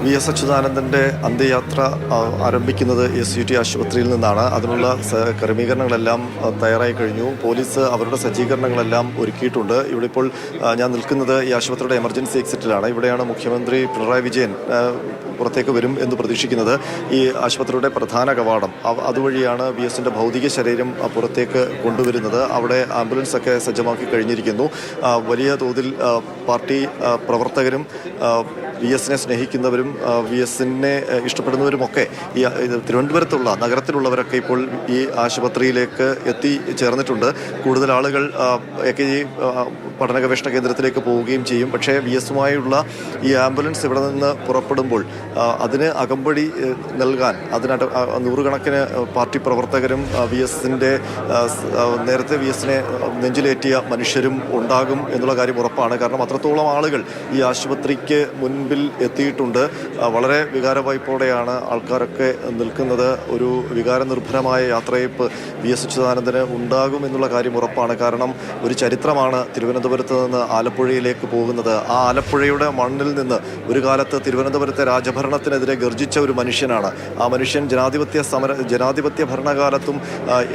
V S അച്യുതാനന്ദൻ്റെ അന്ത്യയാത്ര ആരംഭിക്കുന്നത് SUT ആശുപത്രിയിൽ നിന്നാണ്. അതിനുള്ള ക്രമീകരണങ്ങളെല്ലാം തയ്യാറായി കഴിഞ്ഞു. പോലീസ് അവരുടെ സജ്ജീകരണങ്ങളെല്ലാം ഒരുക്കിയിട്ടുണ്ട്. ഇവിടെ ഇപ്പോൾ ഞാൻ നിൽക്കുന്നത് ഈ ആശുപത്രിയുടെ എമർജൻസി എക്സിറ്റിലാണ്. ഇവിടെയാണ് മുഖ്യമന്ത്രി പിണറായി വിജയൻ പുറത്തേക്ക് വരും എന്ന് പ്രതീക്ഷിക്കുന്നത്. ഈ ആശുപത്രിയുടെ പ്രധാന കവാടം അതുവഴിയാണ് VSൻ്റെ ഭൗതിക ശരീരം പുറത്തേക്ക് കൊണ്ടുവരുന്നത്. അവിടെ ആംബുലൻസ് ഒക്കെ സജ്ജമാക്കി കഴിഞ്ഞിരിക്കുന്നു. വലിയ തോതിൽ പാർട്ടി പ്രവർത്തകരും VSനെ സ്നേഹിക്കുന്നവരും VSനെ ഇഷ്ടപ്പെടുന്നവരുമൊക്കെ ഈ തിരുവനന്തപുരത്തുള്ള നഗരത്തിലുള്ളവരൊക്കെ ഇപ്പോൾ ഈ ആശുപത്രിയിലേക്ക് എത്തിച്ചേർന്നിട്ടുണ്ട്. കൂടുതൽ ആളുകൾ AKG പഠന ഗവേഷണ കേന്ദ്രത്തിലേക്ക് പോവുകയും ചെയ്യും. പക്ഷേ VSുമായുള്ള ഈ ആംബുലൻസ് ഇവിടെ നിന്ന് പുറപ്പെടുമ്പോൾ അതിന് അകമ്പടി നൽകാൻ നൂറുകണക്കിന് പാർട്ടി പ്രവർത്തകരും VSൻ്റെ നേരത്തെ VSനെ നെഞ്ചിലേറ്റിയ മനുഷ്യരും ഉണ്ടാകും എന്നുള്ള കാര്യം ഉറപ്പാണ്. കാരണം അത്രത്തോളം ആളുകൾ ഈ ആശുപത്രിക്ക് മുൻപിൽ എത്തിയിട്ടുണ്ട്. വളരെ വികാരവായ്പോടെയാണ് ആൾക്കാരൊക്കെ നിൽക്കുന്നത്. ഒരു വികാരനിർഭരമായ യാത്രയയപ്പ് VS അച്യുതാനന്ദന് ഉണ്ടാകും എന്നുള്ള കാര്യം ഉറപ്പാണ്. കാരണം ഒരു ചരിത്രമാണ് തിരുവനന്തപുരത്ത് നിന്ന് ആലപ്പുഴയിലേക്ക് പോകുന്നത്. ആ ആലപ്പുഴയുടെ മണ്ണിൽ നിന്ന് ഒരു കാലത്ത് തിരുവനന്തപുരത്തെ രാജഭരണത്തിനെതിരെ ഗർജിച്ച ഒരു മനുഷ്യനാണ്. ആ മനുഷ്യൻ ജനാധിപത്യ ഭരണകാലത്തും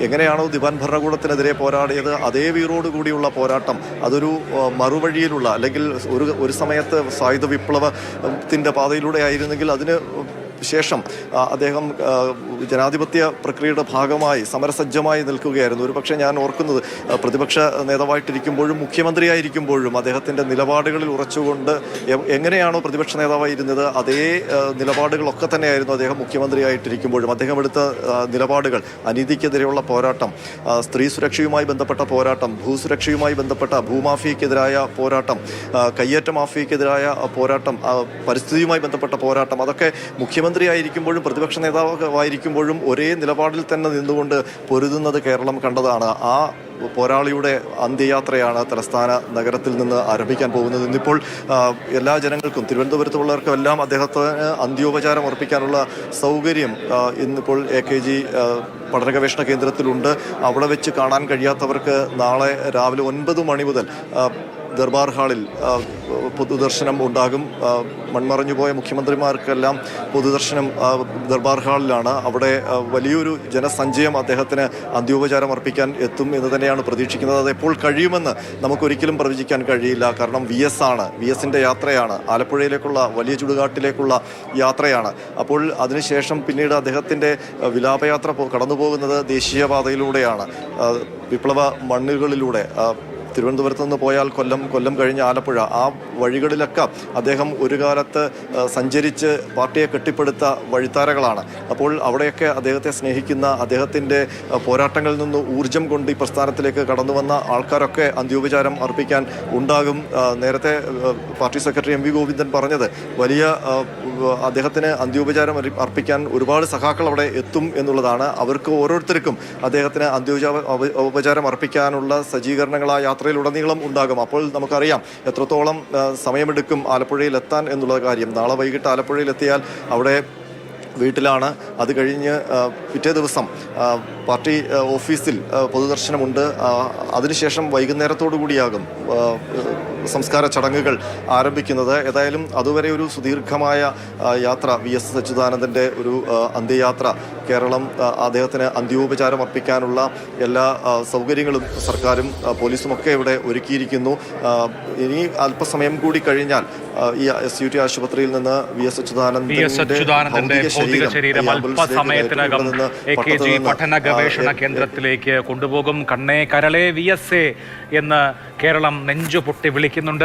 എങ്ങനെയാണോ ദിവാൻ ഭരണകൂടത്തിനെതിരെ പോരാടിയത്, അതേ വീറോടുകൂടിയുള്ള പോരാട്ടം അതൊരു മറുവഴിയിലുള്ള അല്ലെങ്കിൽ ഒരു സമയത്ത് സായുധ വിപ്ലവത്തിൻ്റെ പാതയിലൂടെ ആയിരുന്നെങ്കിൽ അതിന് ശേഷം അദ്ദേഹം ജനാധിപത്യ പ്രക്രിയയുടെ ഭാഗമായി സമരസജ്ജമായി നിൽക്കുകയായിരുന്നു. ഒരു പക്ഷേ ഞാൻ ഓർക്കുന്നത് പ്രതിപക്ഷ നേതാവായിട്ടിരിക്കുമ്പോഴും മുഖ്യമന്ത്രിയായിരിക്കുമ്പോഴും അദ്ദേഹത്തിൻ്റെ നിലപാടുകളിൽ ഉറച്ചുകൊണ്ട് എങ്ങനെയാണോ പ്രതിപക്ഷ നേതാവായിരുന്നത് അതേ നിലപാടുകളൊക്കെ തന്നെയായിരുന്നു അദ്ദേഹം മുഖ്യമന്ത്രിയായിട്ടിരിക്കുമ്പോഴും. അദ്ദേഹം എടുത്ത നിലപാടുകൾ അനീതിക്കെതിരെയുള്ള പോരാട്ടം, സ്ത്രീ സുരക്ഷയുമായി ബന്ധപ്പെട്ട പോരാട്ടം, ഭൂസുരക്ഷയുമായി ബന്ധപ്പെട്ട ഭൂമാഫിയക്കെതിരായ പോരാട്ടം, കയ്യേറ്റ മാഫിയക്കെതിരായ പോരാട്ടം, പരിസ്ഥിതിയുമായി ബന്ധപ്പെട്ട പോരാട്ടം, അതൊക്കെ മുഖ്യമന്ത്രിയായിരിക്കുമ്പോഴും പ്രതിപക്ഷ നേതാവായിരിക്കുമ്പോഴും ഒരേ നിലപാടിൽ തന്നെ നിന്നുകൊണ്ട് പൊരുതുന്നത് കേരളം കണ്ടതാണ്. ആ പോരാളിയുടെ അന്ത്യയാത്രയാണ് തലസ്ഥാന നഗരത്തിൽ നിന്ന് ആരംഭിക്കാൻ പോകുന്നത്. ഇന്നിപ്പോൾ എല്ലാ ജനങ്ങൾക്കും തിരുവനന്തപുരത്തുള്ളവർക്കും എല്ലാം അദ്ദേഹത്തിന് അന്ത്യോപചാരം അർപ്പിക്കാനുള്ള സൗകര്യം ഇന്നിപ്പോൾ AKG പഠന ഗവേഷണ കേന്ദ്രത്തിലുണ്ട്. അവിടെ വെച്ച് കാണാൻ കഴിയാത്തവർക്ക് നാളെ രാവിലെ 9 മണി മുതൽ ദർബാർ ഹാളിൽ പൊതുദർശനം ഉണ്ടാകും. മൺമറഞ്ഞുപോയ മുഖ്യമന്ത്രിമാർക്കെല്ലാം പൊതുദർശനം ദർബാർ ഹാളിലാണ്. അവിടെ വലിയൊരു ജനസഞ്ചയം അദ്ദേഹത്തിന് അന്ത്യോപചാരം അർപ്പിക്കാൻ എത്തും എന്ന് തന്നെയാണ് പ്രതീക്ഷിക്കുന്നത്. അത് എപ്പോൾ കഴിയുമെന്ന് നമുക്കൊരിക്കലും പ്രവചിക്കാൻ കഴിയില്ല. കാരണം VSൻ്റെ യാത്രയാണ്, ആലപ്പുഴയിലേക്കുള്ള വലിയ ചുടുകാട്ടിലേക്കുള്ള യാത്രയാണ്. അപ്പോൾ അതിനുശേഷം പിന്നീട് അദ്ദേഹത്തിൻ്റെ വിലാപയാത്ര കടന്നു പോകുന്നത് ദേശീയപാതയിലൂടെയാണ്, വിപ്ലവ മണ്ണുകളിലൂടെ. തിരുവനന്തപുരത്ത് നിന്ന് പോയാൽ കൊല്ലം കഴിഞ്ഞ് ആലപ്പുഴ, ആ വഴികളിലൊക്കെ അദ്ദേഹം ഒരു കാലത്ത് സഞ്ചരിച്ച് പാർട്ടിയെ കെട്ടിപ്പടുത്ത വഴിത്താരകളാണ്. അപ്പോൾ അവിടെയൊക്കെ അദ്ദേഹത്തെ സ്നേഹിക്കുന്ന, അദ്ദേഹത്തിൻ്റെ പോരാട്ടങ്ങളിൽ നിന്ന് ഊർജം കൊണ്ട് ഈ പ്രസ്ഥാനത്തിലേക്ക് കടന്നു വന്ന ആൾക്കാരൊക്കെ അന്ത്യോപചാരം അർപ്പിക്കാൻ ഉണ്ടാകും. നേരത്തെ പാർട്ടി സെക്രട്ടറി MV ഗോവിന്ദൻ പറഞ്ഞത് വലിയ അദ്ദേഹത്തിന് അന്ത്യോപചാരം അർപ്പിക്കാൻ ഒരുപാട് സഖാക്കൾ അവിടെ എത്തും എന്നുള്ളതാണ്. അവർക്ക് ഓരോരുത്തർക്കും അദ്ദേഹത്തിന് അന്ത്യോപചാരം അർപ്പിക്കാനുള്ള സജ്ജീകരണങ്ങളായ യാത്രയിലുടനീളം ഉണ്ടാകും. അപ്പോൾ നമുക്കറിയാം എത്രത്തോളം സമയമെടുക്കും ആലപ്പുഴയിൽ എത്താൻ എന്നുള്ള കാര്യം. നാളെ വൈകിട്ട് ആലപ്പുഴയിൽ എത്തിയാൽ അവിടെ വീട്ടിലാണ്. അത് കഴിഞ്ഞ് പിറ്റേ ദിവസം പാർട്ടി ഓഫീസിൽ പൊതുദർശനമുണ്ട്. അതിനുശേഷം വൈകുന്നേരത്തോടു കൂടിയാകും സംസ്കാര ചടങ്ങുകൾ ആരംഭിക്കുന്നത്. ഏതായാലും അതുവരെ ഒരു സുദീർഘമായ യാത്ര, VS അച്യുതാനന്ദൻ്റെ ഒരു അന്ത്യയാത്ര. കേരളം അദ്ദേഹത്തിന് അന്ത്യോപചാരം അർപ്പിക്കാനുള്ള എല്ലാ സൗകര്യങ്ങളും സർക്കാരും പോലീസുമൊക്കെ ഇവിടെ ഒരുക്കിയിരിക്കുന്നു. ഇനി അല്പസമയം കൂടി കഴിഞ്ഞാൽ ഈ SUT ആശുപത്രിയിൽ നിന്ന് VS അച്യുതാനന്ദന്റെ ഭൗതിക ശരീരം അല്പസമയത്തിനകം AKG പഠന ഗവേഷണ കേന്ദ്രത്തിലേക്ക് കൊണ്ടുപോകും. കണ്ണേ കരളേ VS എന്ന് കേരളം നെഞ്ചുപൊട്ടി വിളിക്കുന്നുണ്ട്.